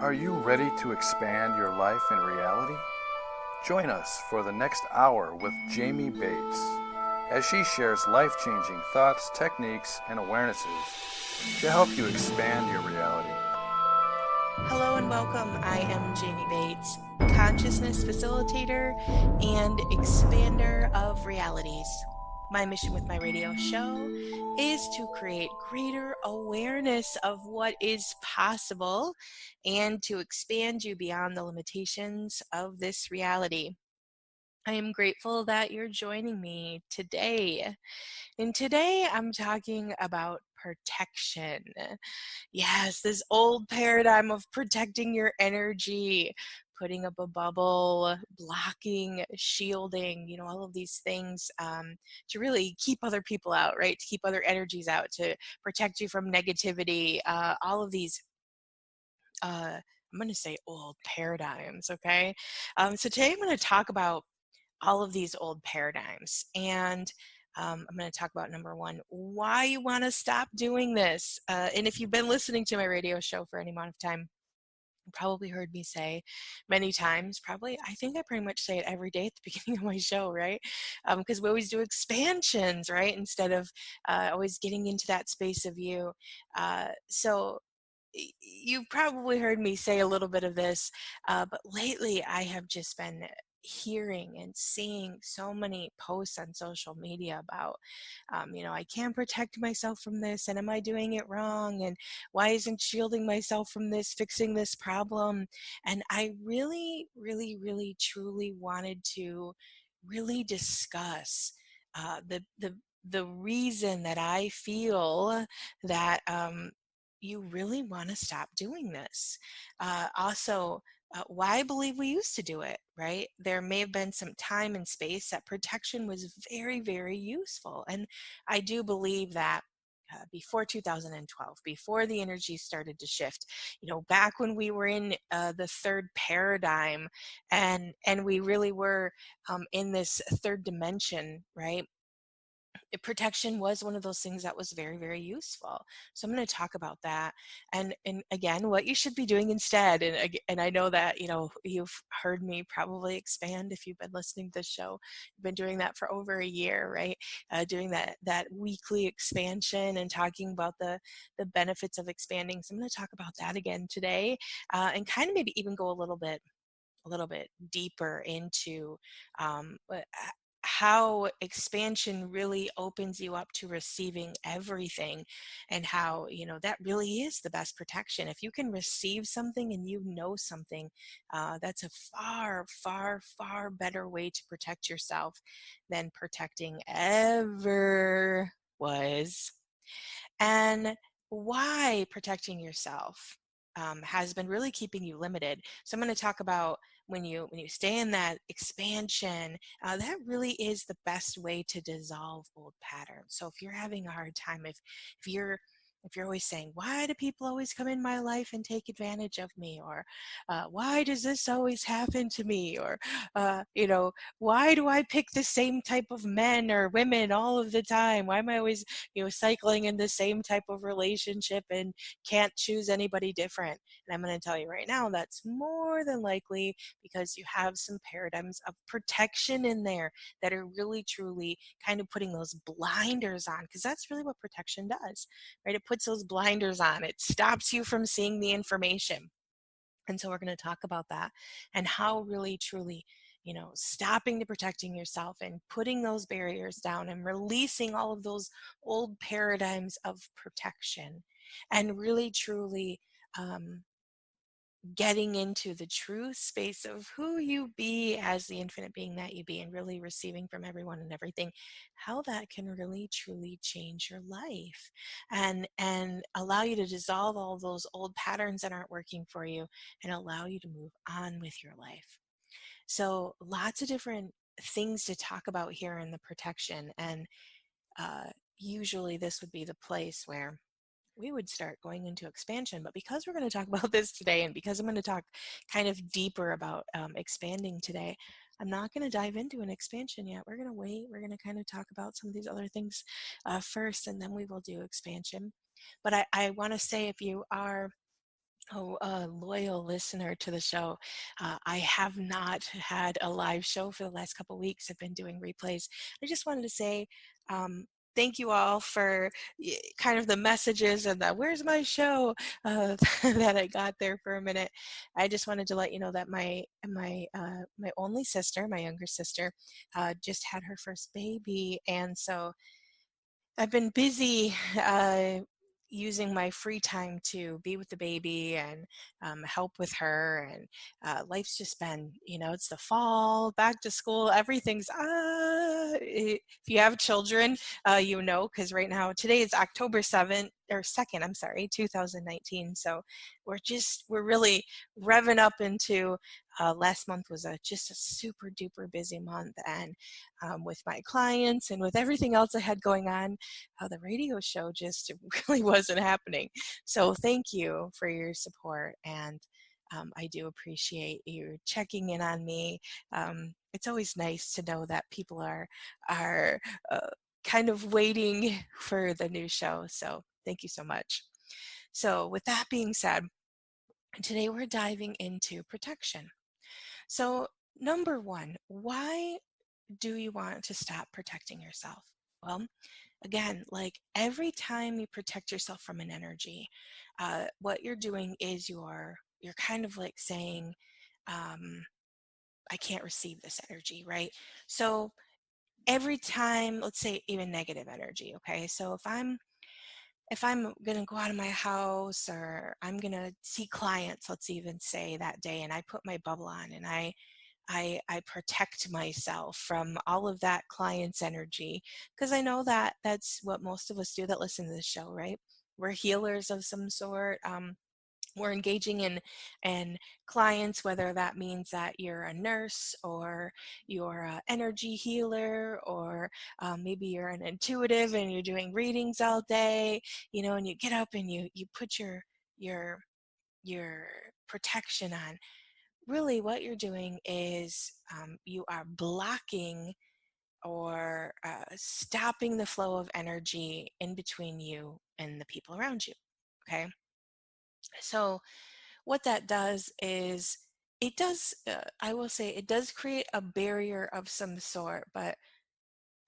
Are you ready to expand your life and reality? Join us for the next hour with Jamie Bates as she shares life changing thoughts, techniques, and awarenesses to help you expand your reality. Hello and welcome. I am Jamie Bates, consciousness facilitator and expander of realities. My mission with my radio show is to create greater awareness of what is possible and to expand you beyond the limitations of this reality. I am grateful that you're joining me today. And today I'm talking about protection. Yes, this old paradigm of protecting your energy, putting up a bubble, blocking, shielding, all of these things to really keep other people out, right? To keep other energies out, to protect you from negativity, all of these. I'm going to say old paradigms, okay? So today I'm going to talk about all of these old paradigms. And I'm going to talk about number one, why you want to stop doing this. And if you've been listening to my radio show for any amount of time, you probably heard me say many times, I think I pretty much say it every day at the beginning of my show, right? Because we always do expansions, right? Instead of always getting into that space of you. So you've probably heard me say a little bit of this, but lately I have just been hearing and seeing so many posts on social media about, I can't protect myself from this, and am I doing it wrong? And why isn't shielding myself from this fixing this problem? And I really, really, really, truly wanted to really discuss the reason that I feel that you really want to stop doing this. Why I believe we used to do it, right? There may have been some time and space that protection was very, very useful. And I do believe that before 2012, before the energy started to shift, back when we were in the third paradigm and we really were in this third dimension, right? Protection was one of those things that was very, very useful. So I'm going to talk about that, and again, what you should be doing instead. And I know that you've heard me probably expand if you've been listening to this show. You've been doing that for over a year, right? Doing that weekly expansion and talking about the benefits of expanding. So I'm going to talk about that again today, and kind of maybe even go a little bit deeper into how expansion really opens you up to receiving everything, and how that really is the best protection. If you can receive something and something, that's a far, far, far better way to protect yourself than protecting ever was. And why protecting yourself has been really keeping you limited. So I'm going to talk about when you stay in that expansion, that really is the best way to dissolve old patterns. So if you're having a hard time, if you're if you're always saying, why do people always come in my life and take advantage of me? Or why does this always happen to me? Or, why do I pick the same type of men or women all of the time? Why am I always, cycling in the same type of relationship and can't choose anybody different? And I'm going to tell you right now, that's more than likely because you have some paradigms of protection in there that are really, truly kind of putting those blinders on, because that's really what protection does, right? It puts those blinders on. It stops you from seeing the information. And so we're going to talk about that and how really, truly, stopping to protecting yourself and putting those barriers down and releasing all of those old paradigms of protection and really, truly um, getting into the true space of who you be as the infinite being that you be, and really receiving from everyone and everything, how that can really truly change your life and allow you to dissolve all those old patterns that aren't working for you and allow you to move on with your life. So lots of different things to talk about here in the protection, and uh, usually this would be the place where we would start going into expansion. But because we're going to talk about this today, and because I'm going to talk kind of deeper about expanding today, I'm not going to dive into an expansion yet. We're going to wait. We're going to kind of talk about some of these other things first, and then we will do expansion. But I want to say, if you are Oh, a loyal listener to the show. I have not had a live show for the last couple weeks. I've been doing replays. I just wanted to say um, thank you all for kind of the messages and the "Where's my show?" That I got there for a minute. I just wanted to let you know that my only sister, my younger sister, just had her first baby, and so I've been busy using my free time to be with the baby and help with her. And life's just been, it's the fall, back to school, everything's, if you have children, because right now, today is October 7th or 2nd, I'm sorry, 2019. So we're really revving up into last month was just a super duper busy month. And with my clients and with everything else I had going on, the radio show just really wasn't happening. So thank you for your support, and I do appreciate you checking in on me. It's always nice to know that people are kind of waiting for the new show. So thank you so much. So with that being said, today we're diving into protection. So number one, why do you want to stop protecting yourself? Well, again, like every time you protect yourself from an energy, what you're doing is you're kind of like saying, I can't receive this energy, right? So every time, let's say even negative energy, okay? So if I'm gonna go out of my house or I'm gonna see clients, let's even say that day, and I put my bubble on and I protect myself from all of that client's energy, because I know that that's what most of us do that listen to the show, right? We're healers of some sort. We're engaging in clients, whether that means that you're a nurse or you're an energy healer, or maybe you're an intuitive and you're doing readings all day, and you get up and you put your your protection on. Really what you're doing is you are blocking or stopping the flow of energy in between you and the people around you. Okay, so what that does is I will say it does create a barrier of some sort, but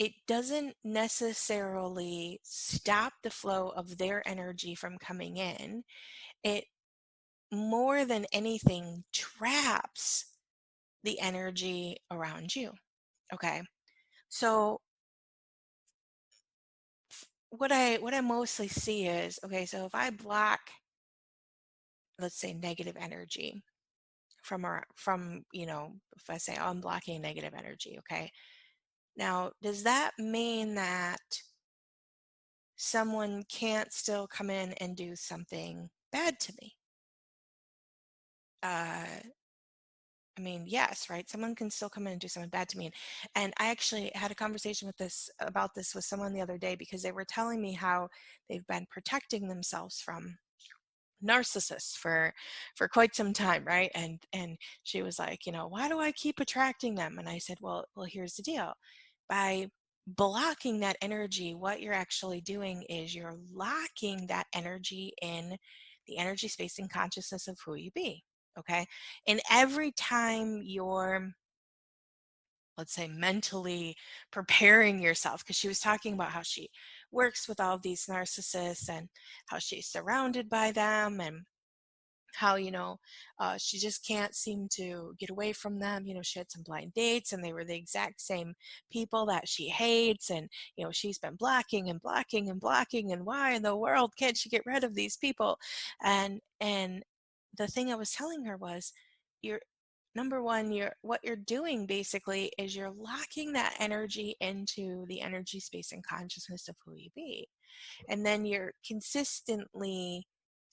it doesn't necessarily stop the flow of their energy from coming in. It more than anything traps the energy around you. Okay. So what I mostly see is, okay, so if I block, let's say, negative energy from if I say, oh, I'm blocking negative energy, okay. Now, does that mean that someone can't still come in and do something bad to me? I mean, yes, right? Someone can still come in and do something bad to me. And I actually had a conversation about this with someone the other day, because they were telling me how they've been protecting themselves from narcissists for quite some time, right? And she was like, why do I keep attracting them? And I said, well, here's the deal. By blocking that energy, what you're actually doing is you're locking that energy in the energy, space, and consciousness of who you be. Okay. And every time you're, let's say, mentally preparing yourself, because she was talking about how she works with all of these narcissists and how she's surrounded by them, and how she just can't seem to get away from them. She had some blind dates and they were the exact same people that she hates, and she's been blocking and blocking and blocking, and why in the world can't she get rid of these people? And the thing I was telling her was, you're number one, what you're doing basically is you're locking that energy into the energy, space, and consciousness of who you be. And then you're consistently,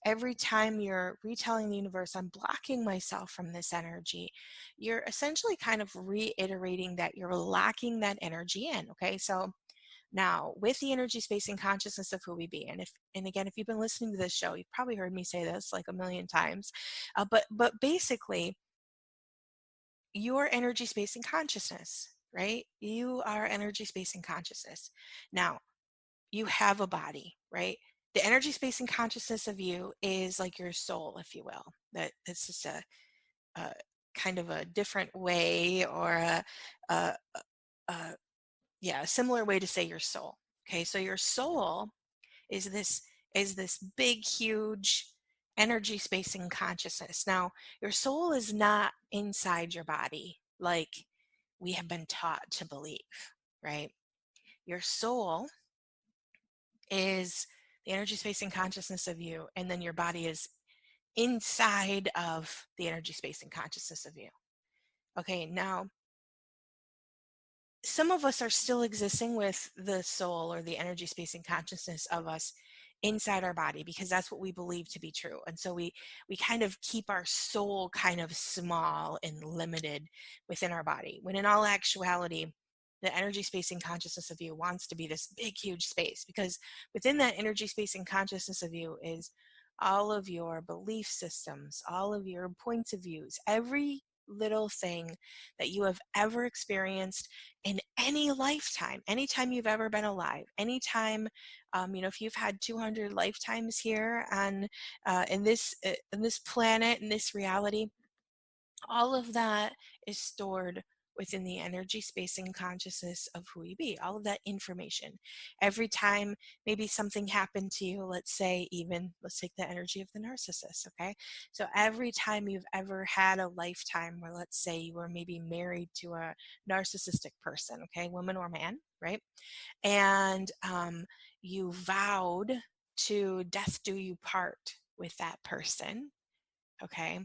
every time you're retelling the universe, I'm blocking myself from this energy, you're essentially kind of reiterating that you're locking that energy in. Okay, so now with the energy, space, and consciousness of who we be, and again, if you've been listening to this show, you've probably heard me say this like a million times, but basically, your energy, space, and consciousness, right? You are energy, space, and consciousness. Now, you have a body, right? The energy, space, and consciousness of you is like your soul, if you will. That's just a kind of a different way, or a, a yeah, a similar way to say your soul. Okay, so your soul is this big, huge energy, space, and consciousness. Now, your soul is not inside your body like we have been taught to believe, right? Your soul is the energy, space, and consciousness of you, and then your body is inside of the energy, space, and consciousness of you. Okay, now some of us are still existing with the soul or the energy, space, and consciousness of us inside our body because that's what we believe to be true. And so we kind of keep our soul kind of small and limited within our body, when in all actuality, the energy, space, and consciousness of you wants to be this big, huge space, because within that energy, space, and consciousness of you is all of your belief systems, all of your points of views, every little thing that you have ever experienced in any lifetime, anytime you've ever been alive, anytime, if you've had 200 lifetimes here on in this planet, in this reality, all of that is stored within the energy, space, and consciousness of who you be. All of that information. Every time maybe something happened to you, let's say, even let's take the energy of the narcissist. Okay, so every time you've ever had a lifetime where, let's say, you were maybe married to a narcissistic person, okay, woman or man, right, and you vowed to death do you part with that person, okay,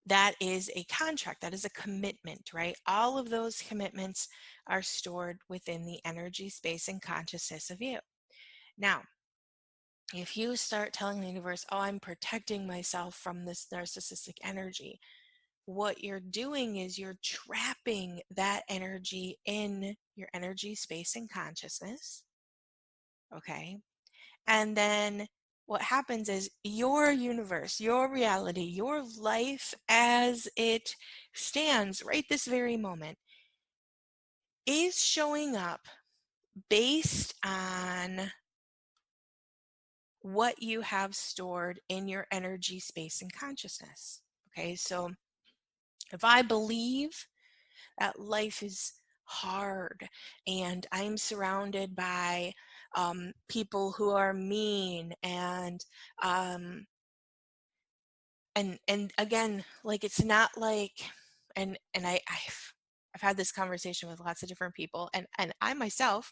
that is a contract, that is a commitment, right? All of those commitments are stored within the energy, space, and consciousness of you. Now, if you start telling the universe, oh, I'm protecting myself from this narcissistic energy, what you're doing is you're trapping that energy in your energy, space, and consciousness, okay? And then what happens is your universe, your reality, your life as it stands right this very moment is showing up based on what you have stored in your energy, space, and consciousness. Okay, so if I believe that life is hard and I'm surrounded by people who are mean um, and again, like, it's not like, and I've had this conversation with lots of different people, and I myself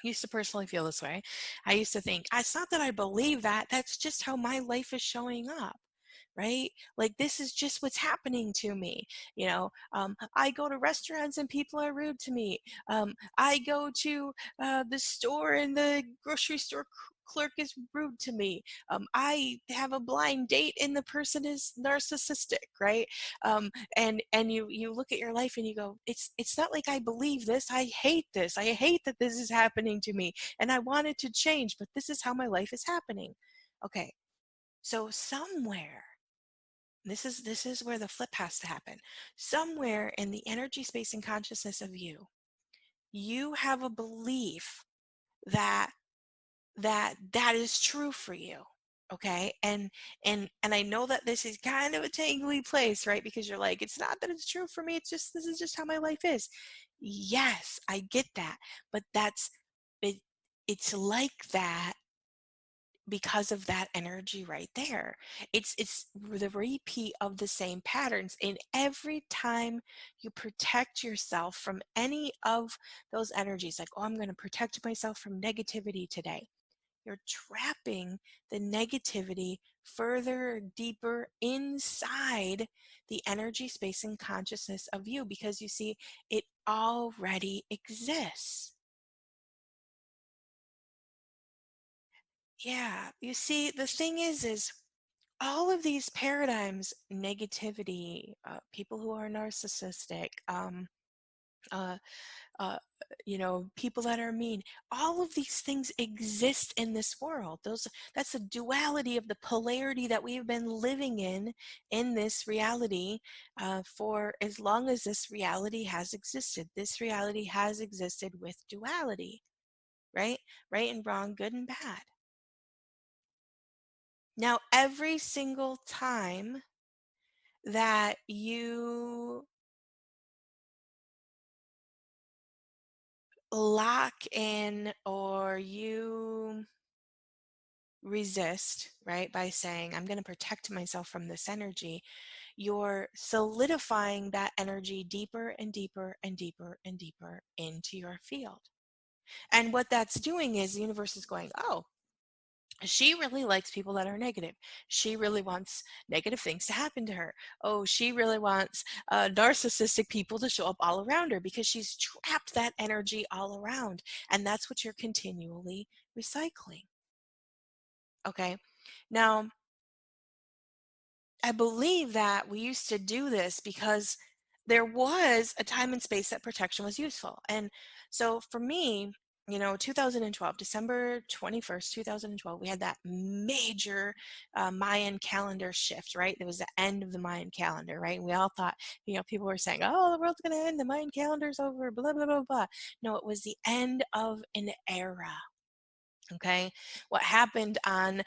used to personally feel this way. I used to think, it's not that I believe that, that's just how my life is showing up, right? Like, this is just what's happening to me. I go to restaurants and people are rude to me. I go to the store and the grocery store clerk is rude to me. I have a blind date and the person is narcissistic, right? And you look at your life and you go, it's not like I believe this. I hate this. I hate that this is happening to me, and I want it to change, but this is how my life is happening. Okay, so somewhere, this is where the flip has to happen. Somewhere in the energy, space, and consciousness of you, you have a belief that that is true for you. Okay, and I know that this is kind of a tangly place, right? Because you're like, it's not that it's true for me, it's just, this is just how my life is. Yes, I get that, but it, it's like that because of that energy right there. It's the repeat of the same patterns. And every time you protect yourself from any of those energies, like, oh, I'm going to protect myself from negativity today, you're trapping the negativity further, deeper inside the energy, space, and consciousness of you, because you see, it already exists. Yeah, you see, the thing is all of these paradigms, negativity, people who are narcissistic, uh, uh, people that are mean, all of these things exist in this world. That's the duality of the polarity that we've been living in this reality, for as long as this reality has existed. This reality has existed with duality, right? Right and wrong, good and bad. Now, every single time that you lock in or you resist, right, by saying, I'm going to protect myself from this energy, you're solidifying that energy deeper and deeper and deeper and deeper into your field. And what that's doing is the universe is going, oh, she really likes people that are negative. She really wants negative things to happen to her. Oh, she really wants narcissistic people to show up all around her because she's trapped that energy all around. And that's what you're continually recycling. Okay. Now, I believe that we used to do this because there was a time and space that protection was useful. And so for me, 2012, December 21st, 2012, we had that major Mayan calendar shift, right? It was the end of the Mayan calendar, right? We all thought, people were saying, oh, the world's going to end, the Mayan calendar's over, blah, blah, blah, blah. No, it was the end of an era. Okay, what happened on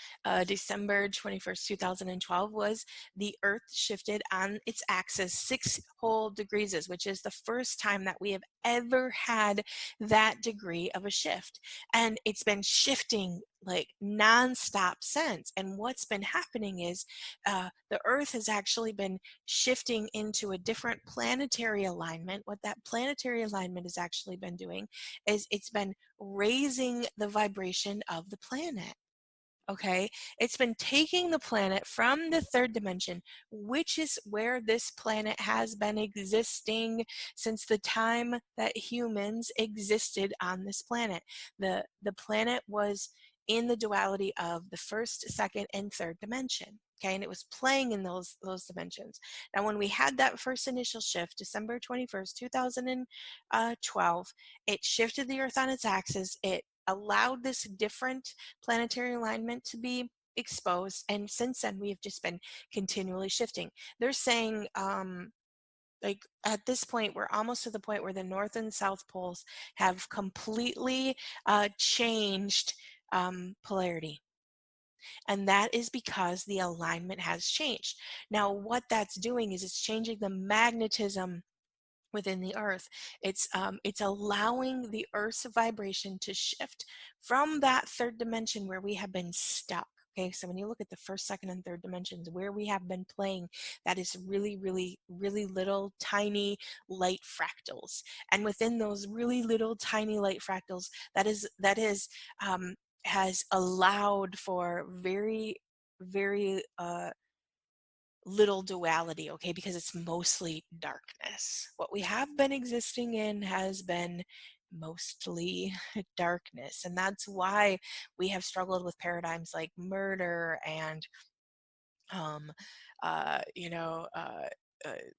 December 21st, 2012 was the Earth shifted on its axis 6 whole degrees, which is the first time that we have ever had that degree of a shift. And it's been shifting like nonstop since. And what's been happening is the Earth has actually been shifting into a different planetary alignment. What that planetary alignment has actually been doing is it's been raising the vibration of the planet. Okay, it's been taking the planet from the third dimension, which is where this planet has been existing since the time that humans existed on this planet. The planet was in the duality of the first, second, and third dimension. Okay, and it was playing in those dimensions. Now, when we had that first initial shift, December 21st, 2012, it shifted the Earth on its axis. It allowed this different planetary alignment to be exposed, and since then we have just been continually shifting. They're saying like at this point we're almost to the point where the north and south poles have completely changed polarity, and that is because the alignment has changed. Now what that's doing is it's changing the magnetism within the earth. It's allowing the earth's vibration to shift from that third dimension where we have been stuck. Okay, so when you look at the first, second, and third dimensions, where we have been playing, that is really, really, really little tiny light fractals. And within those really little tiny light fractals, that is has allowed for very, very little duality, okay, because it's mostly darkness. What we have been existing in has been mostly darkness, and that's why we have struggled with paradigms like murder and um, uh, you know uh,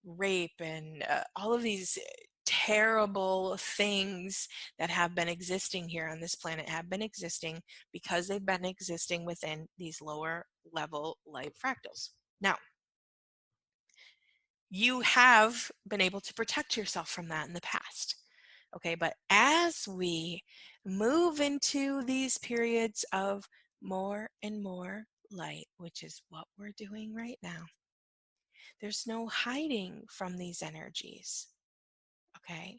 rape and all of these terrible things that have been existing here on this planet have been existing because they've been existing within these lower level light fractals. Now, you have been able to protect yourself from that in the past. Okay, but as we move into these periods of more and more light, which is what we're doing right now, there's no hiding from these energies. Okay,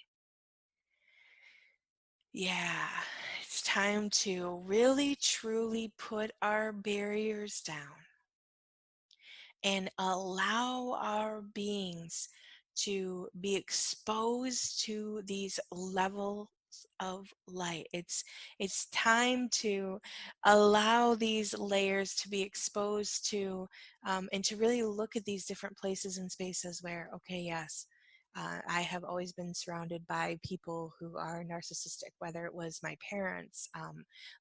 yeah, it's time to really truly put our barriers down and allow our beings to be exposed to these levels of light. It's time to allow these layers to be exposed to and to really look at these different places and spaces where, okay, yes, I have always been surrounded by people who are narcissistic, whether it was my parents,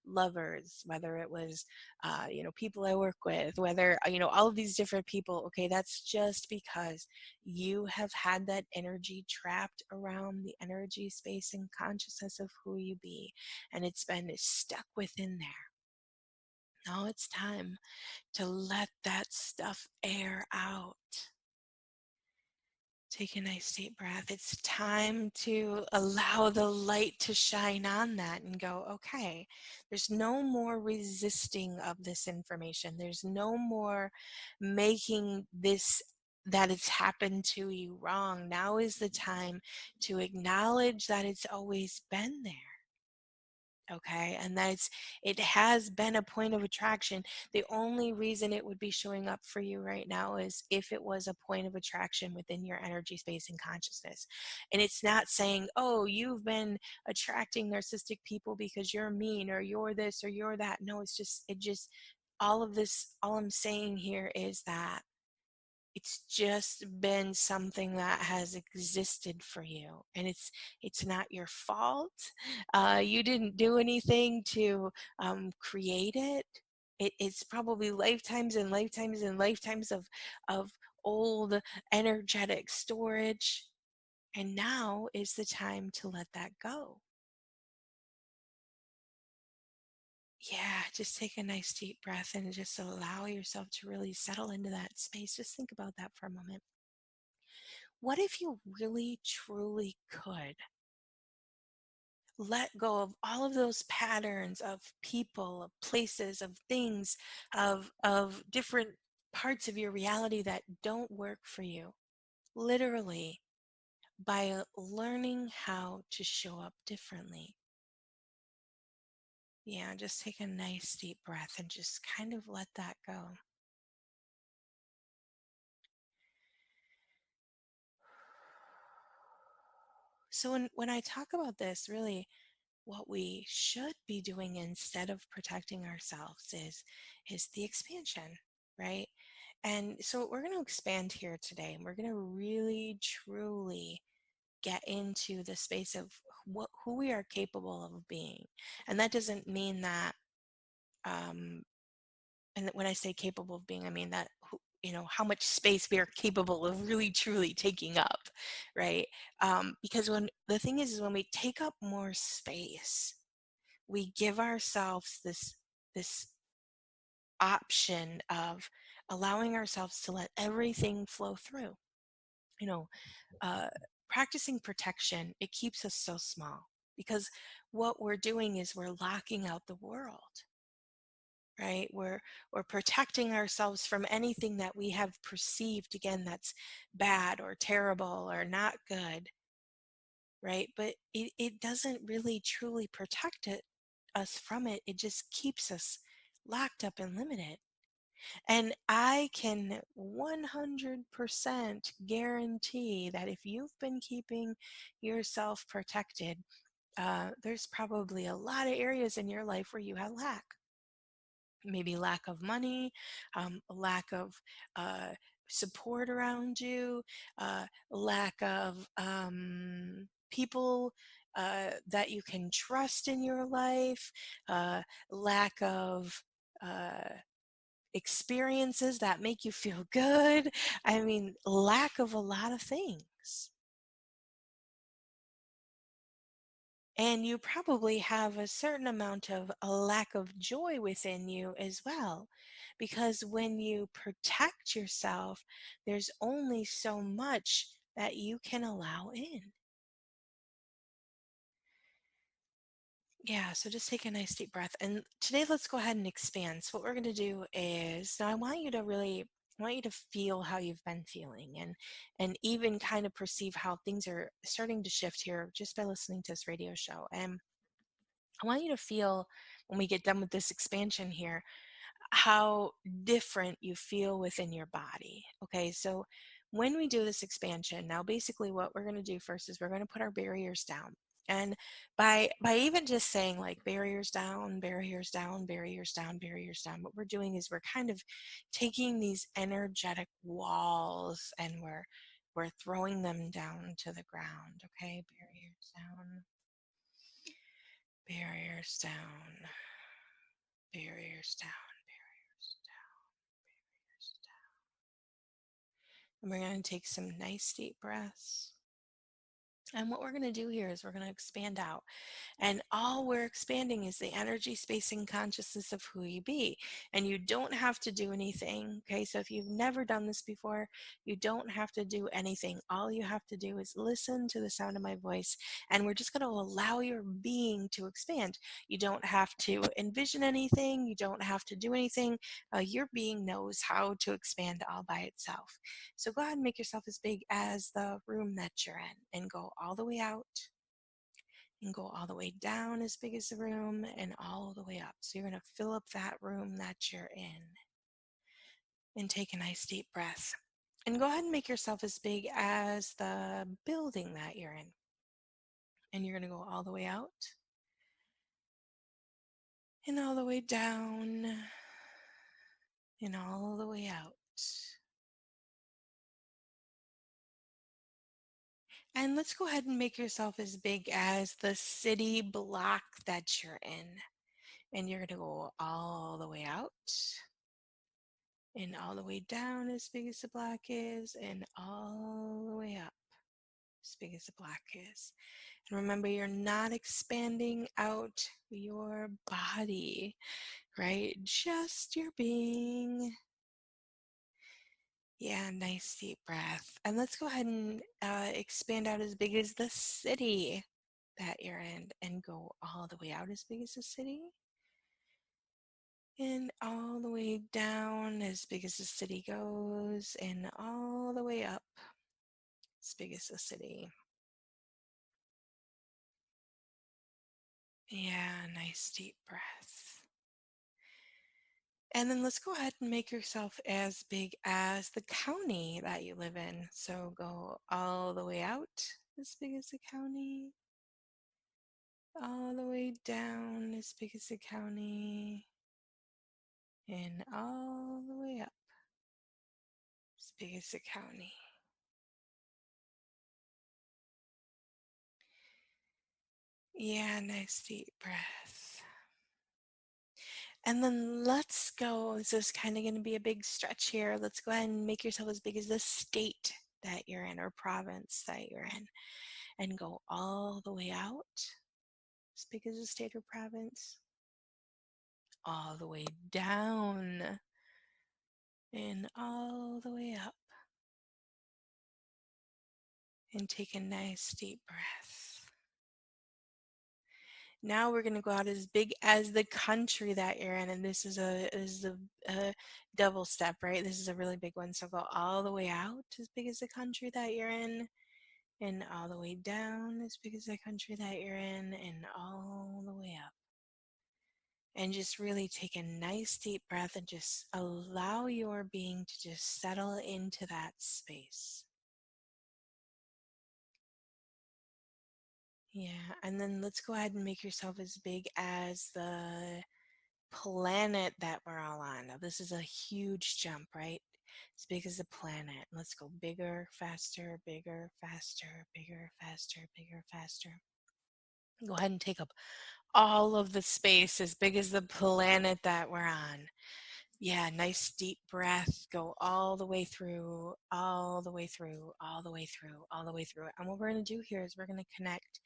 lovers, whether it was people I work with, whether, all of these different people. Okay, that's just because you have had that energy trapped around the energy space and consciousness of who you be, and it's been stuck within there. Now it's time to let that stuff air out, Take a nice deep breath. It's time to allow the light to shine on that and go, okay, there's no more resisting of this information. There's no more making this that it's happened to you wrong. Now is the time to acknowledge that it's always been there. Okay, and that's it has been a point of attraction. The only reason it would be showing up for you right now is if it was a point of attraction within your energy space and consciousness. And it's not saying, oh, you've been attracting narcissistic people because you're mean or you're this or you're that. No, it just all of this, all I'm saying here is that it's just been something that has existed for you, and it's not your fault. You didn't do anything to create it. It's probably lifetimes and lifetimes and lifetimes of old energetic storage, and now is the time to let that go. Yeah, just take a nice deep breath and just allow yourself to really settle into that space. Just think about that for a moment. What if you really truly could let go of all of those patterns of people, of places, of things, of different parts of your reality that don't work for you? Literally, by learning how to show up differently. Yeah, just take a nice deep breath and just kind of let that go. So when I talk about this, really what we should be doing instead of protecting ourselves is the expansion, right? And so we're going to expand here today, and we're going to really truly get into the space of who we are capable of being. And that doesn't mean that um, and when I say capable of being, I mean that how much space we are capable of really truly taking up, right? Because when the thing is when we take up more space, we give ourselves this option of allowing ourselves to let everything flow through. You know, uh, Practicing protection, it keeps us so small because what we're doing is we're locking out the world, right? We're protecting ourselves from anything that we have perceived, again, that's bad or terrible or not good, right? But it doesn't really truly protect us from it. It just keeps us locked up and limited. And I can 100% guarantee that if you've been keeping yourself protected, there's probably a lot of areas in your life where you have lack. Maybe lack of money, lack of uh, support around you, lack of people that you can trust in your life, lack of uh, experiences that make you feel good. I mean, lack of a lot of things. And you probably have a certain amount of a lack of joy within you as well. Because when you protect yourself, there's only so much that you can allow in. Yeah, so just take a nice deep breath. And today, let's go ahead and expand. So, what we're going to do is now I want you to feel how you've been feeling and even kind of perceive how things are starting to shift here just by listening to this radio show. And I want you to feel when we get done with this expansion here, how different you feel within your body. Okay, so when we do this expansion, now basically what we're going to do first is we're going to put our barriers down. And by even just saying like barriers down, barriers down, barriers down, barriers down, what we're doing is we're kind of taking these energetic walls and we're throwing them down to the ground. Okay, barriers down, barriers down, barriers down, barriers down, barriers down. And we're going to take some nice deep breaths. And what we're going to do here is we're going to expand out. And all we're expanding is the energy, space, and consciousness of who you be. And you don't have to do anything. Okay, so if you've never done this before, you don't have to do anything. All you have to do is listen to the sound of my voice. And we're just going to allow your being to expand. You don't have to envision anything, you don't have to do anything. Your being knows how to expand all by itself. So go ahead and make yourself as big as the room that you're in and go all the way out and go all the way down as big as the room and all the way up. So you're going to fill up that room that you're in and take a nice deep breath. And go ahead and make yourself as big as the building that you're in. And you're going to go all the way out and all the way down and all the way out. And let's go ahead and make yourself as big as the city block that you're in. And you're going to go all the way out and all the way down as big as the block is and all the way up as big as the block is. And remember, you're not expanding out your body, right? Just your being. Yeah, nice deep breath. And let's go ahead and expand out as big as the city that you're in and go all the way out as big as the city and all the way down as big as the city goes and all the way up as big as the city. Yeah, nice deep breath. And then let's go ahead and make yourself as big as the county that you live in. So go all the way out as big as the county, all the way down as big as the county, and all the way up as big as the county. Yeah, nice deep breath. And then let's go. This is kind of going to be a big stretch here. Let's go ahead and make yourself as big as the state that you're in or province that you're in and go all the way out as big as the state or province, all the way down and all the way up. And take a nice deep breath. Now we're going to go out as big as the country that you're in, and this is a double step, right? This is a really big one. So go all the way out as big as the country that you're in, and all the way down as big as the country that you're in, and all the way up. And just really take a nice deep breath and just allow your being to just settle into that space. Yeah, and then let's go ahead and make yourself as big as the planet that we're all on. Now, this is a huge jump, right? As big as the planet. Let's go bigger, faster, bigger, faster, bigger, faster, bigger, faster. Go ahead and take up all of the space as big as the planet that we're on. Yeah, nice deep breath. Go all the way through, all the way through, all the way through, all the way through. And what we're going to do here is we're going to connect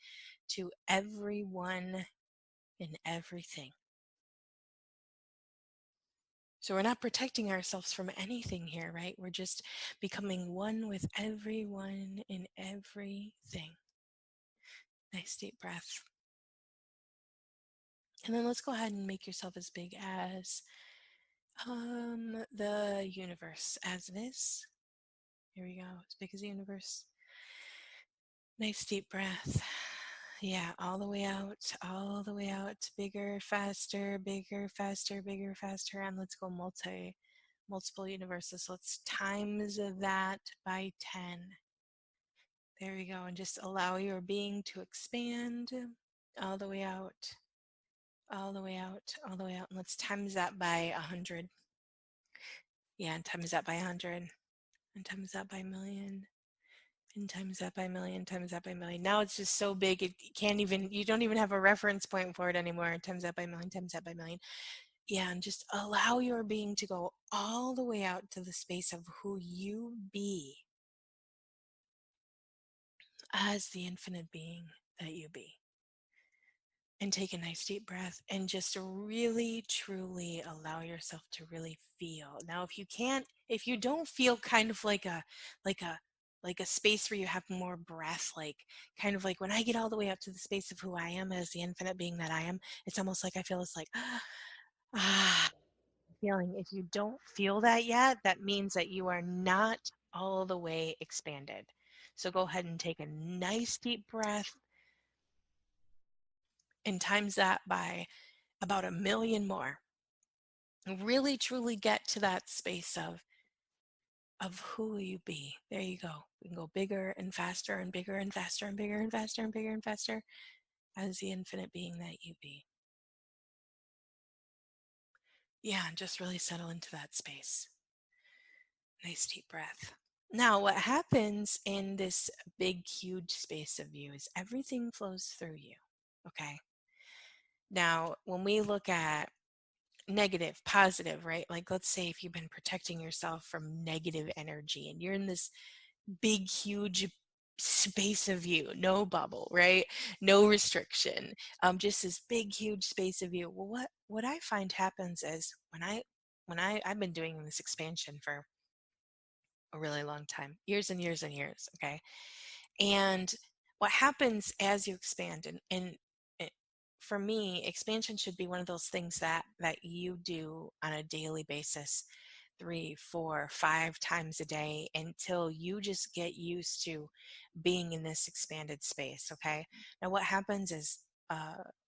to everyone and everything. So we're not protecting ourselves from anything here, right? We're just becoming one with everyone and everything. Nice deep breath. And then let's go ahead and make yourself as big as the universe as it is. Here we go, as big as the universe. Nice deep breath. Yeah, all the way out, bigger, faster, bigger, faster, bigger, faster. And let's go multiple universes. So let's times that by 10. There we go. And just allow your being to expand all the way out, all the way out, all the way out. And let's times that by 100. Yeah, and times that by 100. And times that by a million. And times that by a million, times that by a million. Now it's just so big, it can't even, you don't even have a reference point for it anymore. Times that by a million, times that by a million. Yeah, and just allow your being to go all the way out to the space of who you be. as the infinite being that you be. And take a nice deep breath and just really truly allow yourself to really feel. Now if you can't, if you don't feel kind of like a like a space where you have more breath, like kind of like when I get all the way up to the space of who I am as the infinite being that I am, it's almost like I feel this like ah feeling. If you don't feel that yet, that means that you are not all the way expanded. So go ahead and take a nice deep breath and times that by about a million more. Really truly get to that space of who you be. There you go. We can go bigger and faster and bigger and faster and bigger and faster and bigger and faster as the infinite being that you be. Yeah, and just really settle into that space. Nice deep breath. Now, what happens in this big, huge space of you is everything flows through you. Okay. Now, when we look at negative, positive, right? Like, let's say if you've been protecting yourself from negative energy and you're in this big, huge space of you, no bubble, right? No restriction, just this big, huge space of you. Well, what I find happens is I've been doing this expansion for a really long time, years and years and years, okay? And what happens as you expand, and it, for me, expansion should be one of those things that you do on a daily basis, 3, 4, 5 times a day until you just get used to being in this expanded space. Okay. Now, what happens is,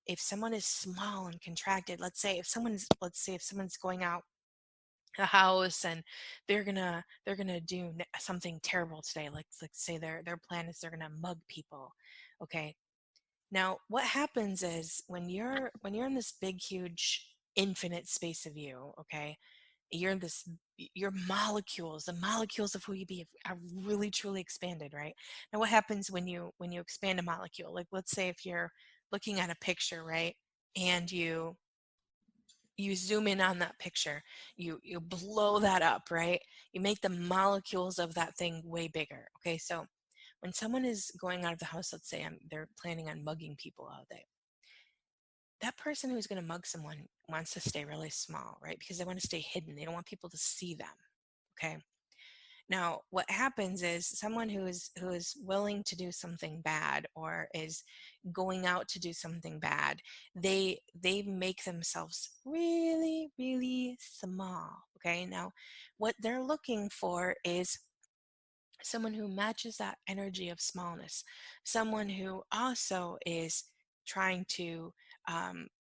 if someone is small and contracted, let's say if someone's going out a house and they're gonna do something terrible today, like let's say their plan is they're gonna mug people. Okay, now what happens is when you're in this big huge infinite space of you, okay, you're in this, your molecules, the molecules of who you be are really truly expanded, right? Now what happens when you expand a molecule, like let's say if you're looking at a picture, right, and you zoom in on that picture, you blow that up, right, you make the molecules of that thing way bigger. Okay, so when someone is going out of the house, let's say they're planning on mugging people all day, that person who's going to mug someone wants to stay really small, right, because they want to stay hidden, they don't want people to see them. Okay, now what happens is someone who is willing to do something bad or is going out to do something bad, they make themselves really really small. Okay, now what they're looking for is someone who matches that energy of smallness, someone who also is trying to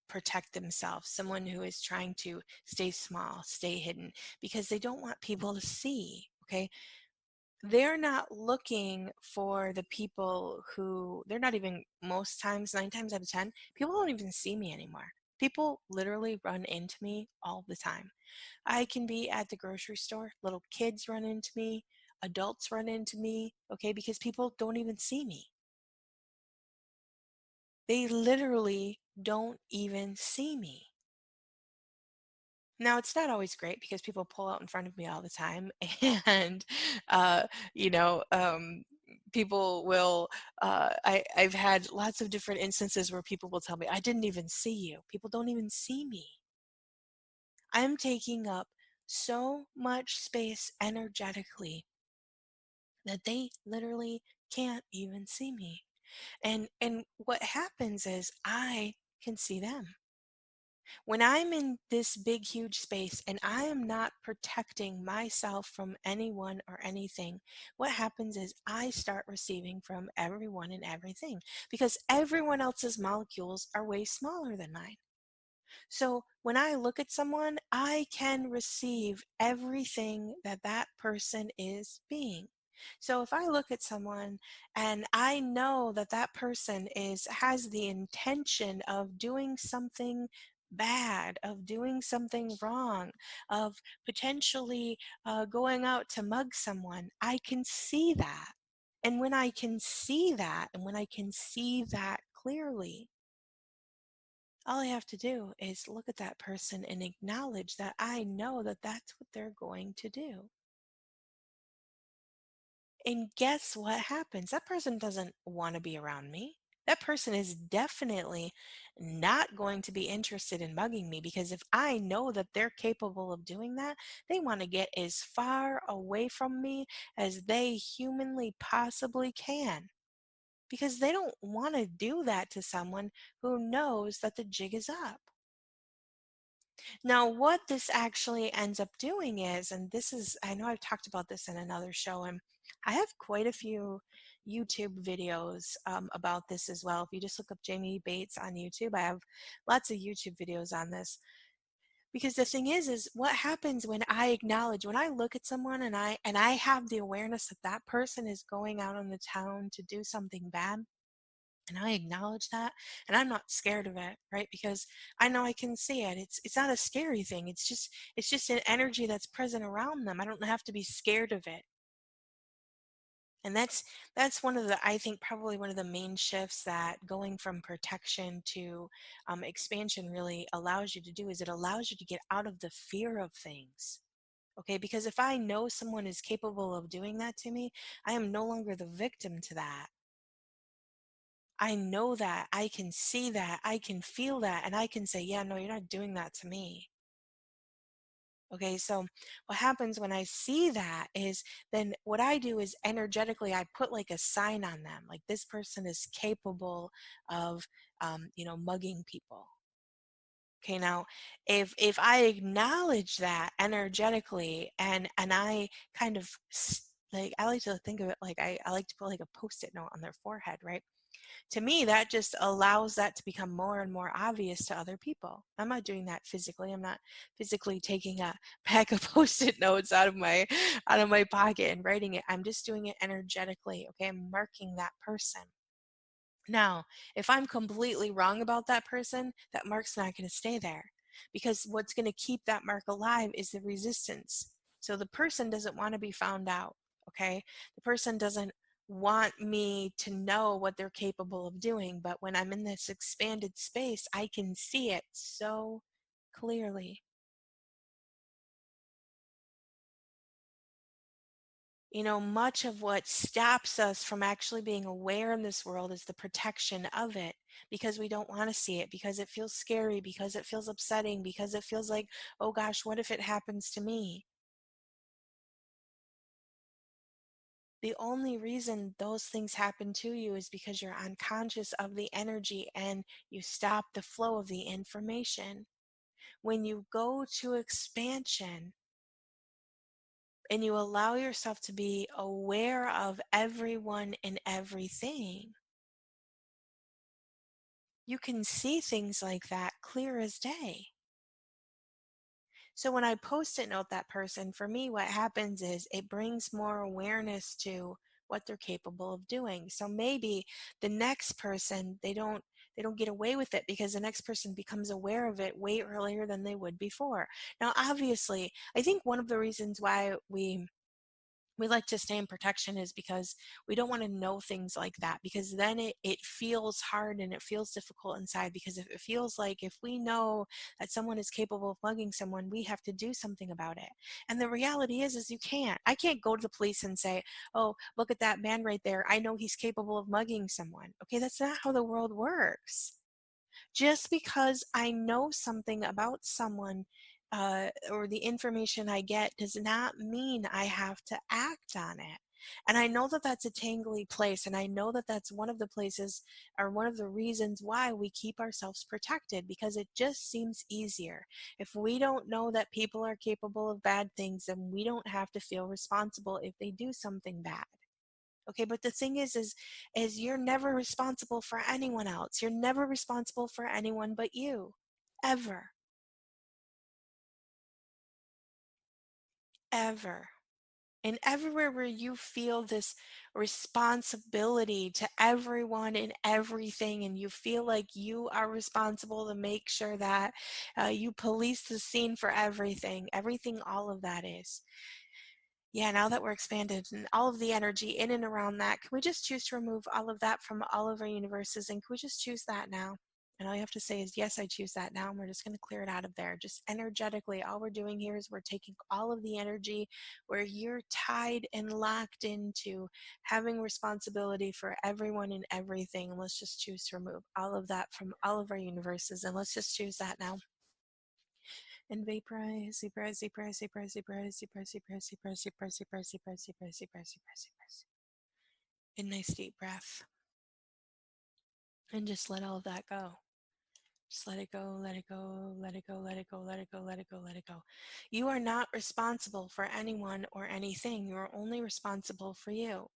protect themselves, someone who is trying to stay small, stay hidden, because they don't want people to see. Okay, they're not looking for the people who, they're not even, most times, 9 times out of 10, people don't even see me anymore. People literally run into me all the time. I can be at the grocery store, little kids run into me, adults run into me, okay, because people don't even see me. They literally don't even see me. Now, it's not always great because people pull out in front of me all the time, and uh, you know, people will. I've had lots of different instances where people will tell me, "I didn't even see you." People don't even see me. I'm taking up so much space energetically that they literally can't even see me. And what happens is I can see them. When I'm in this big, huge space and I am not protecting myself from anyone or anything, what happens is I start receiving from everyone and everything because everyone else's molecules are way smaller than mine. So when I look at someone, I can receive everything that that person is being. So if I look at someone and I know that that person is has the intention of doing something bad, of doing something wrong, of potentially going out to mug someone, I can see that. And when I can see that, and when I can see that clearly, all I have to do is look at that person and acknowledge that I know that that's what they're going to do. And guess what happens? That person doesn't want to be around me. That person is definitely not going to be interested in mugging me, because if I know that they're capable of doing that, they want to get as far away from me as they humanly possibly can, because they don't want to do that to someone who knows that the jig is up. Now, what this actually ends up doing is, and this is, I know I've talked about this in another show, and I have quite a few YouTube videos about this as well. If you just look up Jamie Bates on YouTube, I have lots of YouTube videos on this. Because the thing is what happens when I acknowledge, when I look at someone and I have the awareness that that person is going out on the town to do something bad, and I acknowledge that, and I'm not scared of it, right? Because I know I can see it. It's not a scary thing. It's just an energy that's present around them. I don't have to be scared of it. And that's one of the, I think, probably one of the main shifts that going from protection to expansion really allows you to do, is it allows you to get out of the fear of things. Okay, because if I know someone is capable of doing that to me, I am no longer the victim to that. I know that, I can see that, I can feel that, and I can say, yeah, no, you're not doing that to me. Okay, so what happens when I see that is, then what I do is energetically, I put like a sign on them, like this person is capable of, mugging people. Okay, now if I acknowledge that energetically, and I kind of like, I like to think of it like I like to put like a post-it note on their forehead, right? To me, that just allows that to become more and more obvious to other people. I'm not doing that physically. I'm not physically taking a pack of post-it notes out of my pocket and writing it. I'm just doing it energetically. Okay, I'm marking that person. Now, if I'm completely wrong about that person, that mark's not going to stay there, because what's going to keep that mark alive is the resistance. So the person doesn't want to be found out, okay? The person doesn't want me to know what they're capable of doing, but when I'm in this expanded space, I can see it so clearly. Much of what stops us from actually being aware in this world is the protection of it, because we don't want to see it, because it feels scary, because it feels upsetting, because it feels like, oh gosh, what if it happens to me? The only reason those things happen to you is because you're unconscious of the energy and you stop the flow of the information. When you go to expansion and you allow yourself to be aware of everyone and everything, you can see things like that clear as day. So when I post-it note that person, for me, what happens is it brings more awareness to what they're capable of doing. So maybe the next person, they don't get away with it, because the next person becomes aware of it way earlier than they would before. Now, obviously, I think one of the reasons why we like to stay in protection is because we don't want to know things like that, because then it feels hard and it feels difficult inside, because if it feels like, if we know that someone is capable of mugging someone, we have to do something about it. And the reality is you can't. I can't go to the police and say, oh, look at that man right there, I know he's capable of mugging someone. Okay, that's not how the world works. Just because I know something about someone, or the information I get, does not mean I have to act on it. And I know that that's a tangly place, and I know that that's one of the places, or one of the reasons why we keep ourselves protected, because it just seems easier. If we don't know that people are capable of bad things, then we don't have to feel responsible if they do something bad. Okay, but the thing is you're never responsible for anyone else. You're never responsible for anyone but you. Ever. Ever. And everywhere where you feel this responsibility to everyone and everything, and you feel like you are responsible to make sure that you police the scene for everything, all of that is. Yeah, now that we're expanded and all of the energy in and around that, can we just choose to remove all of that from all of our universes? And can we just choose that now? And all you have to say is, yes, I choose that now. And we're just going to clear it out of there. Just energetically, all we're doing here is we're taking all of the energy where you're tied and locked into having responsibility for everyone and everything. And let's just choose to remove all of that from all of our universes. And let's just choose that now. And vaporize, vaporize, vaporize, vaporize, vaporize, vaporize, vaporize, vaporize, vaporize, vaporize, vaporize, vaporize, vaporize, vaporize. A nice deep breath. And just let all of that go. Just let it go, let it go, let it go, let it go, let it go, let it go, let it go. You are not responsible for anyone or anything. You are only responsible for you.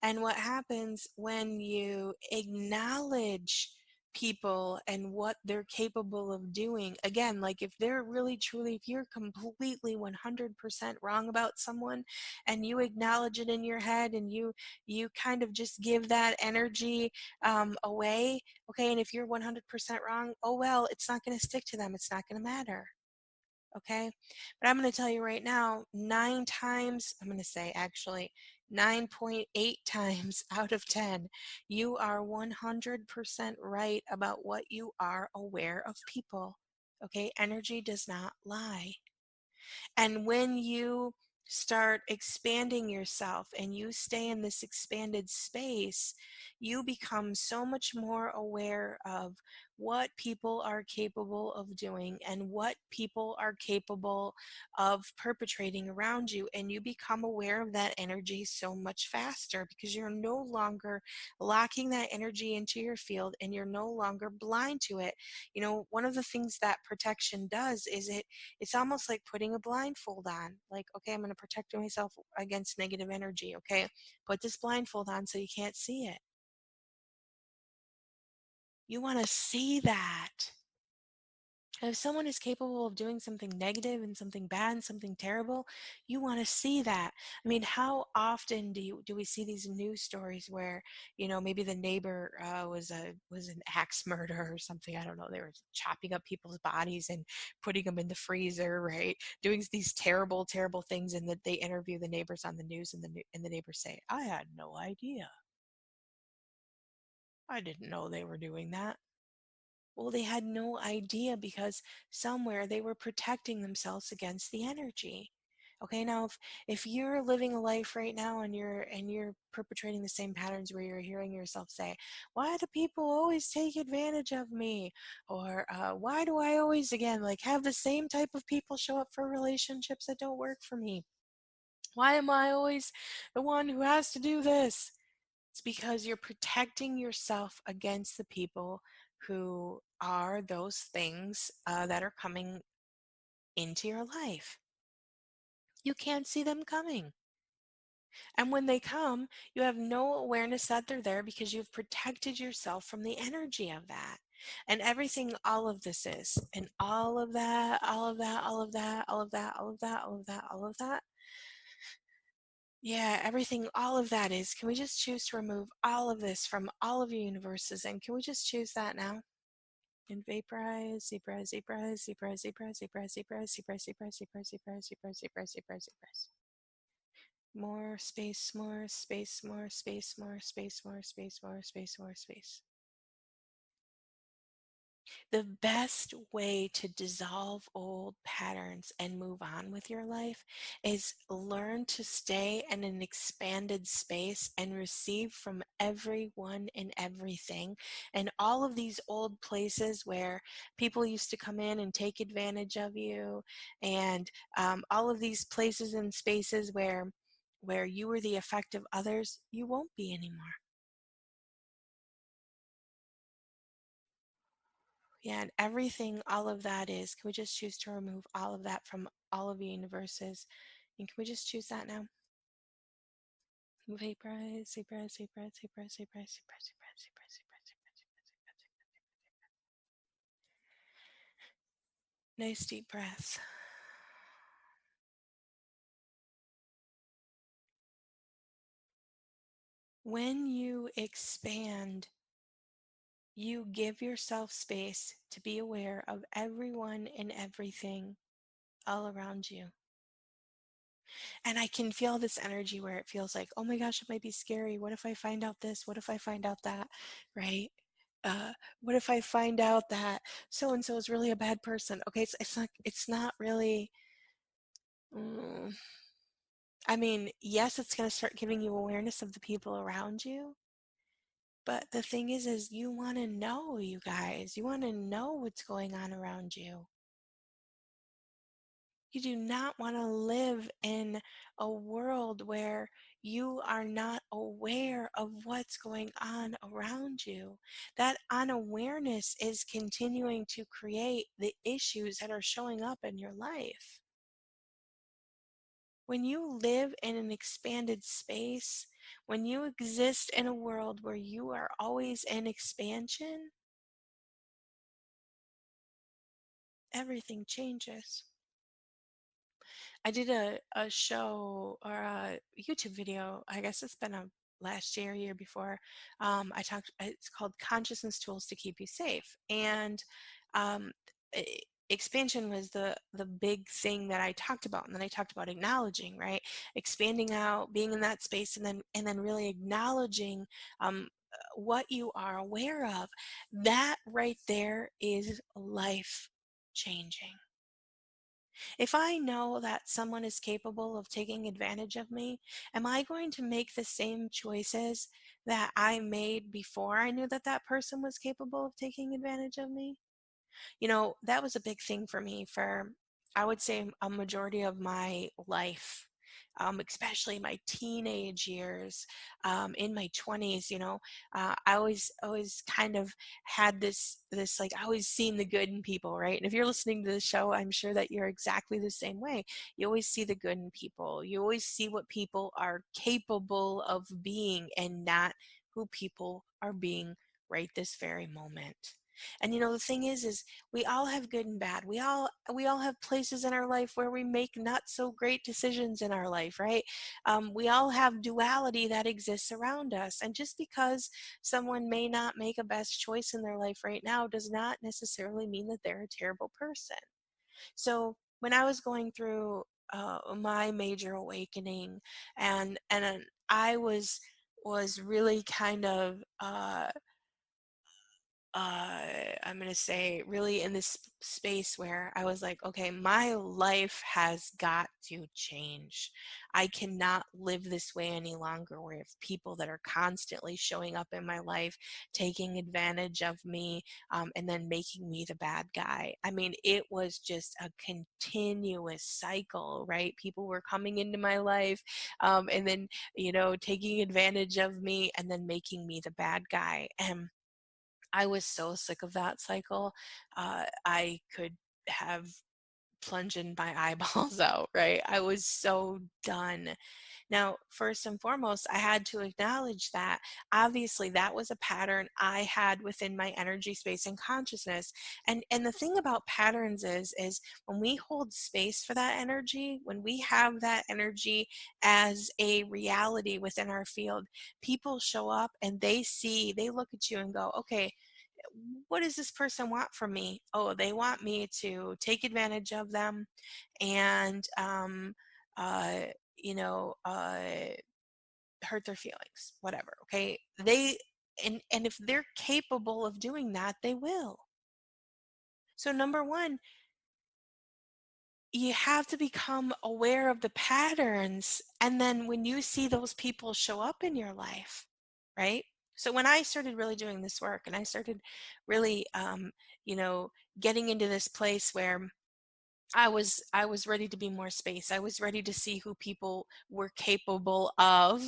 And what happens when you acknowledge people and what they're capable of doing, again, like if they're really truly, if you're completely 100% wrong about someone and you acknowledge it in your head and you kind of just give that energy away, okay, and if you're 100% wrong, oh well, it's not going to stick to them, it's not going to matter. Okay, but I'm going to tell you right now, 9 times, I'm going to say actually 9.8 times out of 10, you are 100% right about what you are aware of people. Okay, energy does not lie. And when you start expanding yourself and you stay in this expanded space, you become so much more aware of what people are capable of doing and what people are capable of perpetrating around you. And you become aware of that energy so much faster because you're no longer locking that energy into your field and you're no longer blind to it. You know, one of the things that protection does is it's almost like putting a blindfold on. Like, okay, I'm going to protect myself against negative energy. Okay, put this blindfold on so you can't see it. You want to see that. And if someone is capable of doing something negative and something bad and something terrible, you want to see that. I mean, how often do we see these news stories where, you know, maybe the neighbor was an axe murderer or something? I don't know. They were chopping up people's bodies and putting them in the freezer, right? Doing these terrible, terrible things, and that they interview the neighbors on the news, and the neighbors say, "I had no idea. I didn't know they were doing that." Well, they had no idea because somewhere they were protecting themselves against the energy. Okay, now if you're living a life right now and you're perpetrating the same patterns where you're hearing yourself say, "Why do people always take advantage of me?" Or "Why do I always again like have the same type of people show up for relationships that don't work for me? Why am I always the one who has to do this?" It's because you're protecting yourself against the people who are those things that are coming into your life. You can't see them coming. And when they come, you have no awareness that they're there because you've protected yourself from the energy of that. And everything, all of this is, and all of that, all of that, all of that, all of that, all of that, all of that, all of that. Yeah, everything, all of that is, can we just choose to remove all of this from all of your universes? And can we just choose that now? And vaporize, vaporize, vaporize, vaporize, vaporize, vaporize, vaporize, vaporize, vaporize, vaporize, vaporize, vaporize, vaporize, vaporize, vaporize. More space, more space, more space, more space, more space, more space, more space. The best way to dissolve old patterns and move on with your life is learn to stay in an expanded space and receive from everyone and everything. And all of these old places where people used to come in and take advantage of you, and all of these places and spaces where you were the effect of others, you won't be anymore. Yeah, and everything, all of that is, can we just choose to remove all of that from all of the universes? And can we just choose that now? Vaporize, vaporize, vaporize, vaporize, vaporize, vaporize, vaporize, vaporize, vaporize, vaporize. Nice deep breath. When you expand, you give yourself space to be aware of everyone and everything all around you. And I can feel this energy where it feels like, oh my gosh, it might be scary. What if I find out this? What if I find out that? Right? what if I find out that so and so is really a bad person? Okay, it's not really. Mm, I mean, yes, it's going to start giving you awareness of the people around you. But the thing is you want to know, you guys. You want to know what's going on around you. You do not want to live in a world where you are not aware of what's going on around you. That unawareness is continuing to create the issues that are showing up in your life. When you live in an expanded space, when you exist in a world where you are always in expansion, everything changes. I did a show or a YouTube video, I guess it's been a last year before. It's called Consciousness Tools to Keep You Safe. And um, expansion was the big thing that I talked about. And then I talked about acknowledging, right? Expanding out, being in that space, and then really acknowledging what you are aware of. That right there is life changing. If I know that someone is capable of taking advantage of me, am I going to make the same choices that I made before I knew that that person was capable of taking advantage of me? That was a big thing for me for, I would say, a majority of my life, especially my teenage years, in my 20s. I always kind of had this like, I always seen the good in people, right? And if you're listening to the show, I'm sure that you're exactly the same way. You always see the good in people. You always see what people are capable of being and not who people are being right this very moment. And the thing is we all have good and bad. We all have places in our life where we make not so great decisions in our life, right? We all have duality that exists around us. And just because someone may not make a best choice in their life right now does not necessarily mean that they're a terrible person. So when I was going through my major awakening, and I was really kind of uh, I'm going to say, really in this space where I was like, okay, my life has got to change. I cannot live this way any longer, where if people that are constantly showing up in my life, taking advantage of me, and then making me the bad guy. I mean, it was just a continuous cycle, right? People were coming into my life, and then, taking advantage of me and then making me the bad guy. And I was so sick of that cycle. I could have plunging my eyeballs out, right? I was so done. Now, first and foremost, I had to acknowledge that obviously that was a pattern I had within my energy space and consciousness. And the thing about patterns is when we hold space for that energy, when we have that energy as a reality within our field, people show up and they look at you and go, okay, what does this person want from me? Oh, they want me to take advantage of them and uh, you know, uh, hurt their feelings, whatever. Okay, and if they're capable of doing that, they will. So number one, you have to become aware of the patterns, and then when you see those people show up in your life, right? So when I started really doing this work, and I started really you know getting into this place where I was ready to be more space. I was ready to see who people were capable of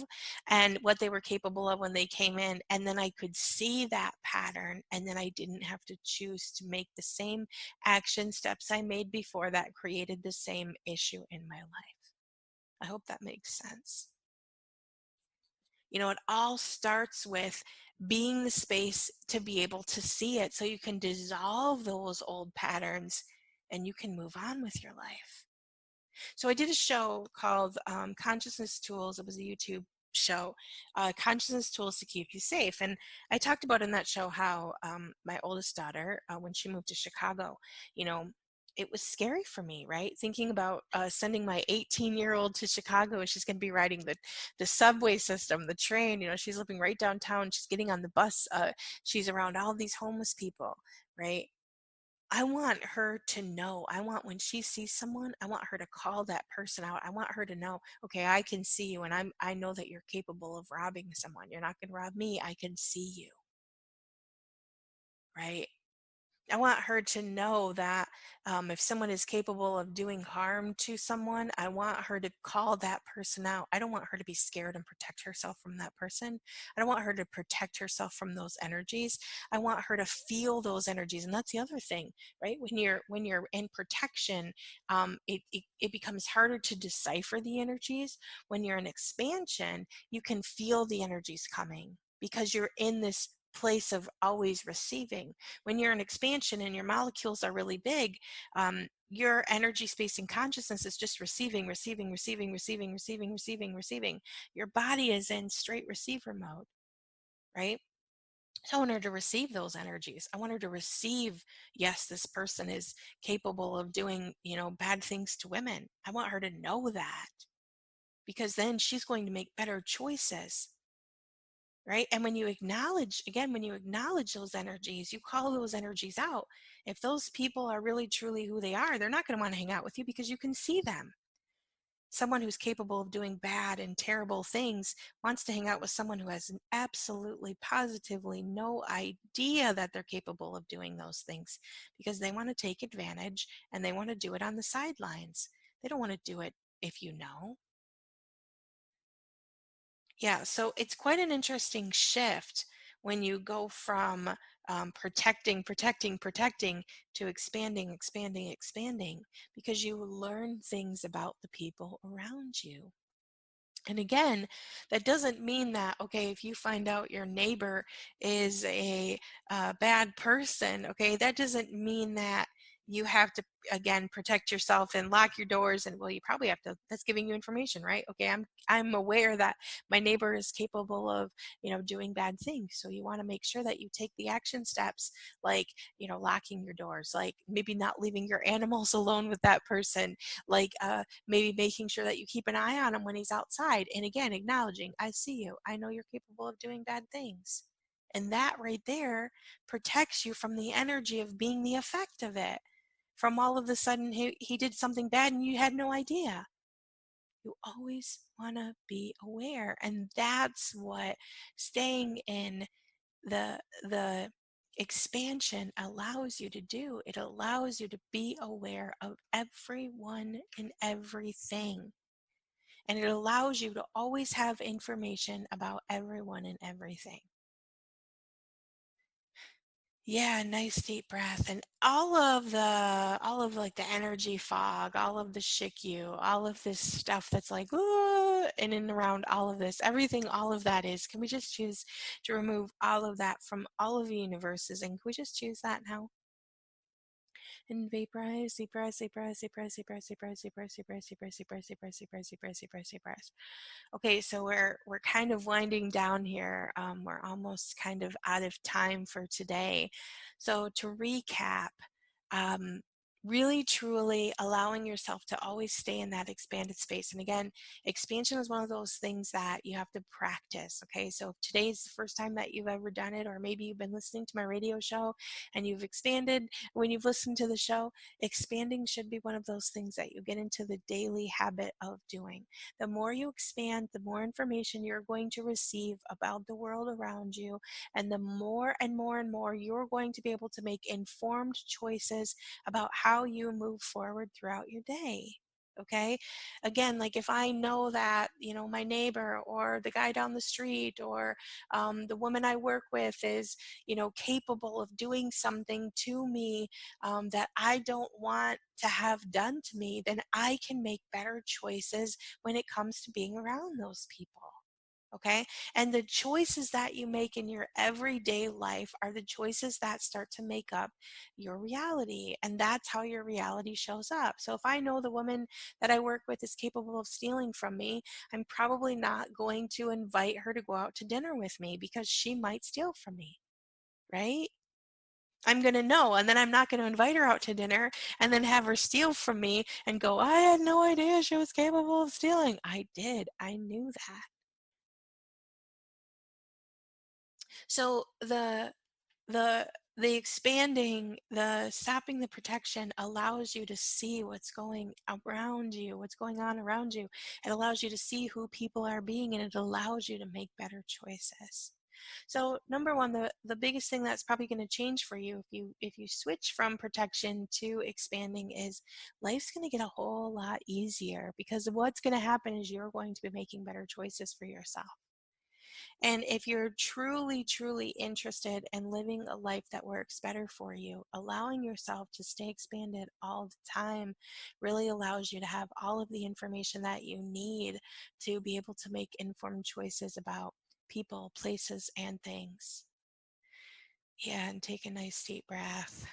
and what they were capable of when they came in. And then I could see that pattern, and then I didn't have to choose to make the same action steps I made before that created the same issue in my life. I hope that makes sense. It all starts with being the space to be able to see it so you can dissolve those old patterns and you can move on with your life. So I did a show called Consciousness Tools. It was a YouTube show, Consciousness Tools to Keep You Safe. And I talked about in that show how my oldest daughter, when she moved to Chicago, you know, it was scary for me, right? Thinking about sending my 18-year-old to Chicago. She's going to be riding the subway system, the train. She's living right downtown. She's getting on the bus. She's around all these homeless people, right? I want her to know. I want when she sees someone, I want her to call that person out. I want her to know, okay, I can see you, and I know that you're capable of robbing someone. You're not going to rob me. I can see you, right? I want her to know that if someone is capable of doing harm to someone, I want her to call that person out. I don't want her to be scared and protect herself from that person. I don't want her to protect herself from those energies. I want her to feel those energies, and that's the other thing, right? When you're in protection, it becomes harder to decipher the energies. When you're in expansion, you can feel the energies coming because you're in this place of always receiving. When you're in expansion and your molecules are really big, your energy, space, and consciousness is just receiving, receiving, receiving, receiving, receiving, receiving, receiving. Your body is in straight receiver mode, right? So I want her to receive those energies. I want her to receive, yes, this person is capable of doing, bad things to women. I want her to know that, because then she's going to make better choices, right? And when you acknowledge those energies, you call those energies out. If those people are really truly who they are, they're not going to want to hang out with you because you can see them. Someone who's capable of doing bad and terrible things wants to hang out with someone who has absolutely positively no idea that they're capable of doing those things, because they want to take advantage and they want to do it on the sidelines. They don't want to do it if you know. Yeah, so it's quite an interesting shift when you go from protecting, protecting, protecting to expanding, expanding, expanding, because you learn things about the people around you. And again, that doesn't mean that, okay, if you find out your neighbor is a bad person, okay, that doesn't mean that you have to, again, protect yourself and lock your doors. And well, you probably have to, that's giving you information, right? Okay, I'm aware that my neighbor is capable of, doing bad things. So you want to make sure that you take the action steps, like, locking your doors, like maybe not leaving your animals alone with that person, like maybe making sure that you keep an eye on him when he's outside. And again, acknowledging, I see you. I know you're capable of doing bad things. And that right there protects you from the energy of being the effect of it. From all of a sudden, he did something bad and you had no idea. You always want to be aware. And that's what staying in the expansion allows you to do. It allows you to be aware of everyone and everything. And it allows you to always have information about everyone and everything. Yeah, nice deep breath. And all of like the energy fog, all of the shikyu, all of this stuff that's like, ooh, in and around all of this, everything, all of that is, can we just choose to remove all of that from all of the universes? And can we just choose that now? And vaporize, vaporize, vaporize, vaporize, vaporize, vaporize, vaporize, vaporize, vaporize, vaporize, vaporize, vaporize, vaporize, vaporize, vaporize. Okay, so we're kind of winding down here. We're almost kind of out of time for today. So to recap, um, really truly allowing yourself to always stay in that expanded space. And again, expansion is one of those things that you have to practice. Okay, so if today's the first time that you've ever done it, or maybe you've been listening to my radio show and you've expanded when you've listened to the show, expanding should be one of those things that you get into the daily habit of doing. The more you expand, the more information you're going to receive about the world around you, and the more and more and more you're going to be able to make informed choices about how you move forward throughout your day. Okay, again, like if I know that my neighbor or the guy down the street or the woman I work with is capable of doing something to me that I don't want to have done to me, then I can make better choices when it comes to being around those people. Okay. And the choices that you make in your everyday life are the choices that start to make up your reality. And that's how your reality shows up. So if I know the woman that I work with is capable of stealing from me, I'm probably not going to invite her to go out to dinner with me because she might steal from me. Right. I'm going to know, and then I'm not going to invite her out to dinner and then have her steal from me and go, I had no idea she was capable of stealing. I did. I knew that. So the the expanding, the stopping the protection allows you to see what's going around you, what's going on around you. It allows you to see who people are being, and it allows you to make better choices. So number one, the biggest thing that's probably going to change for you if you switch from protection to expanding is life's going to get a whole lot easier, because what's going to happen is you're going to be making better choices for yourself. And if you're truly, truly interested in living a life that works better for you, allowing yourself to stay expanded all the time really allows you to have all of the information that you need to be able to make informed choices about people, places, and things. Yeah, and take a nice deep breath.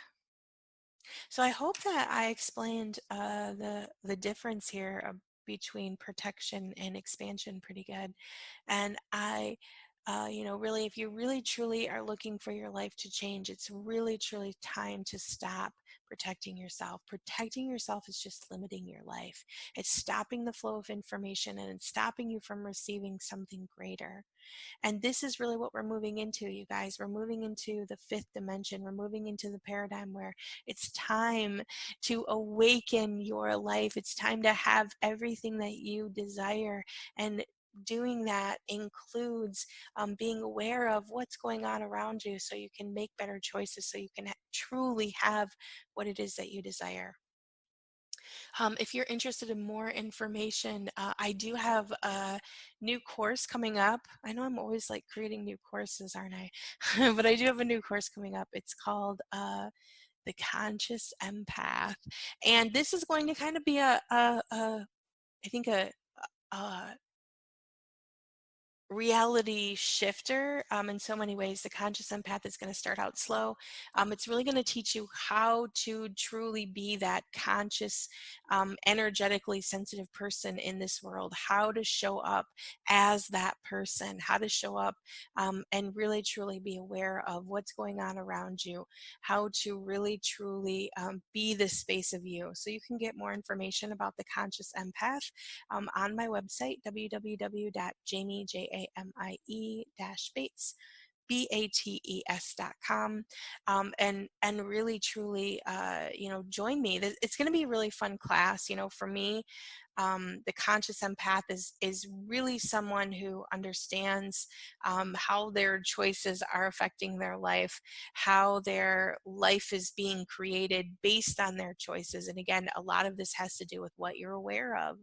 So I hope that I explained the difference here between protection and expansion pretty good. And really, if you really truly are looking for your life to change, it's really truly time to stop protecting yourself. Protecting yourself is just limiting your life. It's stopping the flow of information, and it's stopping you from receiving something greater. And this is really what we're moving into, you guys. We're moving into the fifth dimension. We're moving into the paradigm where it's time to awaken your life. It's time to have everything that you desire. And doing that includes being aware of what's going on around you so you can make better choices, so you can truly have what it is that you desire. If you're interested in more information, I do have a new course coming up. I know I'm always like creating new courses, aren't I? But I do have a new course coming up. It's called The Conscious Empath. And this is going to kind of be I think a reality shifter in so many ways. The conscious empath is going to start out slow. It's really going to teach you how to truly be that conscious, energetically sensitive person in this world, how to show up as that person, how to show up and really truly be aware of what's going on around you, how to really truly be the space of you. So you can get more information about the conscious empath on my website, www.jamie-bates, BATES.com, and really truly join me. It's going to be a really fun class. For me, the conscious empath is really someone who understands how their choices are affecting their life, how their life is being created based on their choices. And again, a lot of this has to do with what you're aware of,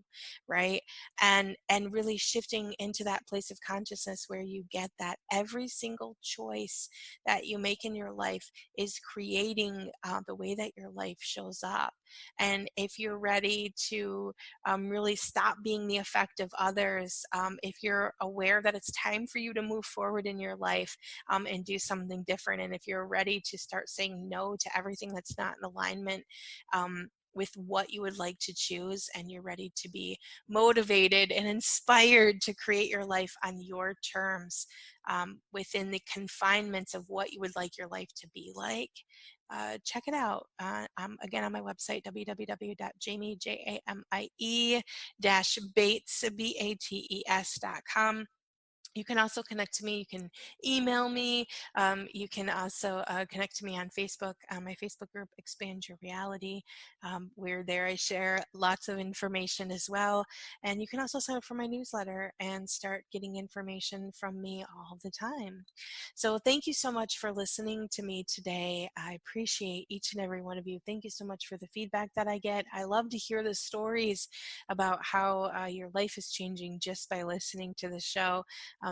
right? And really shifting into that place of consciousness where you get that every single choice that you make in your life is creating the way that your life shows up. And if you're ready to really stop being the effect of others, if you're aware that it's time for you to move forward in your life and do something different, and if you're ready to start saying no to everything that's not in alignment with what you would like to choose, and you're ready to be motivated and inspired to create your life on your terms within the confinements of what you would like your life to be like, check it out. Again, on my website, www.jamie-bates.com. You can also connect to me. You can email me. You can also connect to me on Facebook. My Facebook group, Expand Your Reality. Where there I share lots of information as well. And you can also sign up for my newsletter and start getting information from me all the time. So thank you so much for listening to me today. I appreciate each and every one of you. Thank you so much for the feedback that I get. I love to hear the stories about how your life is changing just by listening to the show.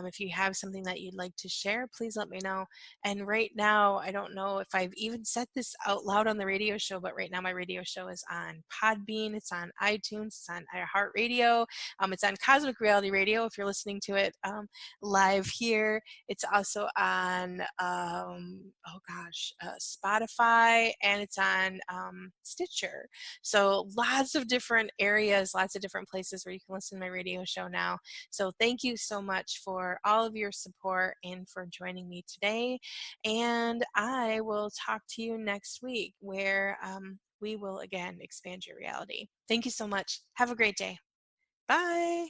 If you have something that you'd like to share, please let me know. And right now, I don't know if I've even said this out loud on the radio show, but right now my radio show is on Podbean, it's on iTunes, it's on iHeartRadio, it's on Cosmic Reality Radio if you're listening to it live here. It's also on, Spotify, and it's on Stitcher. So lots of different areas, lots of different places where you can listen to my radio show now. So thank you so much for for all of your support and for joining me today. And I will talk to you next week where we will again expand your reality. Thank you so much. Have a great day. Bye.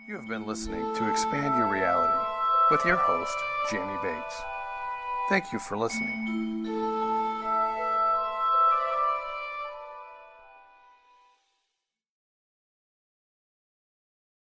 You have been listening to Expand Your Reality with your host, Jamie Bates. Thank you for listening.